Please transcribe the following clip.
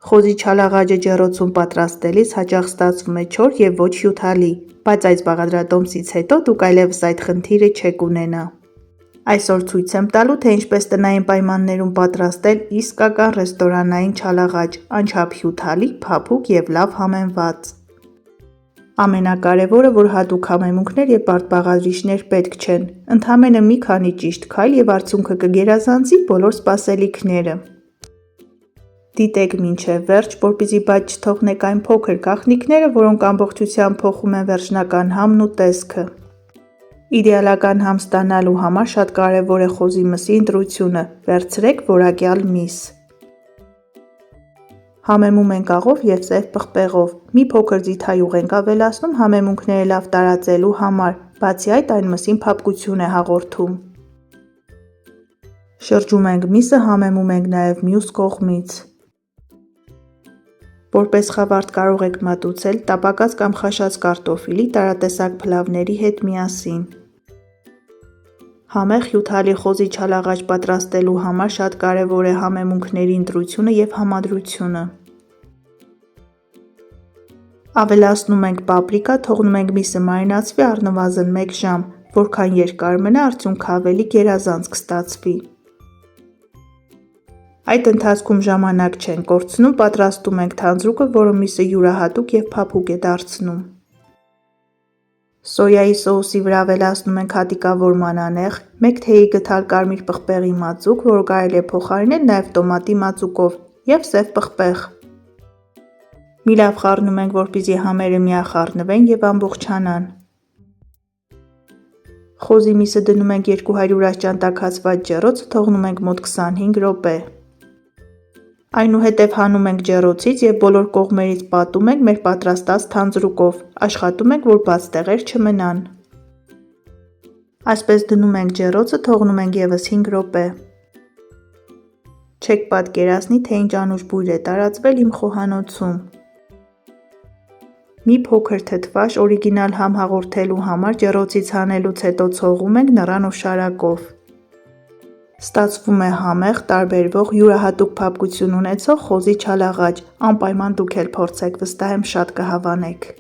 Խոզի չալաղաջը ջեռոցում պատրաստելիս հաճախ ստացվում է չոր և ոչ հյութալի, բայց այս բաղադրատոմսից հետո դուք այլևս այդ խնդիրը չեք ունենա։ Այսօր ցույց եմ տալու, թե ինչպես տնային պայմաններում պատրաստել իսկական ռեստորանային չալաղաջ, անչափ հյութալի, փափուկ և լավ համեմված։ Ամենակարևորը, որ հատուկ համեմունքներ և բարդ բաղադրիչներ պետք չեն, ընդամենը մի քանի ճիշտ քայլ և արդյունքը կգերազանցի բոլոր սպասելիքները։ Դիտեք մինչև վերջ, որպեսզի բաց չթողնեք այն փոքր գաղտնիքները, որոնք ամբողջությամբ փոխում են վերջնական համն ու տեսքը։ Իդեալական համ ստանալու համար շատ կարևոր է խոզի մսի ընտրությունը, վերցրեք որակյալ միս։ Համեմում ենք աղով և սև պղպեղով, մի փոքր ձիթայուղ ենք ավելացնում համեմունքները լավ տարածելու համար, բացի այդ այն մսին փափկություն է հաղորդում։ Շրջում ենք միսը, համեմում ենք նաև մյուս կողմից։ Որպես խավարդ կարող եք մատուցել տապակած կամ խաշած կարտոֆիլի, տարատեսակ փլավների հետ միասին։ Համեղ հյութալի խոզի չալաղաջ պատրաստելու համար շատ կարևոր է համեմունքների ընտրությունը և համադրությունը։ Ավելացնում ենք պապրիկա, թողնում ենք միսը մարինացվի առնվազն 1 ժամ, որքան երկար մնա, արդյունքը ավելի գերազանց կստացվի։ Այդ ընթացքում ժամանակ չենք կորցնում, պատրաստում ենք թանձրուկը, որը միսը յուրահատուկ և փափուկ է դարձնում։ Սոյայի սոուսի վրա ավելացնում ենք հատիկավոր մանանեխ, 1 թեյի գդալ կարմիր պղպեղի մածուկ, որը կարելի է փոխարինել նաև տոմատի մածուկով, և սև պղպեղ։ Մի լավ խառնում ենք, որպեսզի համերը միախառնվեն և ամբողջանան։ Խոզի միսը դնում ենք 200 աշճան տաքացված ջեռոցը, թողնում ենք մոտ 25 րոպե։ Այնուհետև հանում ենք ջեռոցից և բոլոր կողմերից պատում ենք մեր պատրաստած թանձրուկով, աշխատում ենք, որ բաց տեղեր չմնան։ Այսպես դնում ենք ջեռոցը, թողնում ենք ևս 5 րոպե։ Չեք պատկերացնի, թե ինչ անուշ բույր է տարածվել իմ խոհանոցում։ Մի փոքր թթվաշ օրիգինալ համ հաղորդելու համար ջեռոցից հանելուց հետո ցողում ենք նռան օշարակով։ Ստացվում է համեղ, տարբերվող, յուրահատուկ փափկություն ունեցող խոզի չալաղաջ, անպայման դուք էլ փորձեք, վստահ եմ շատ կհավանեք։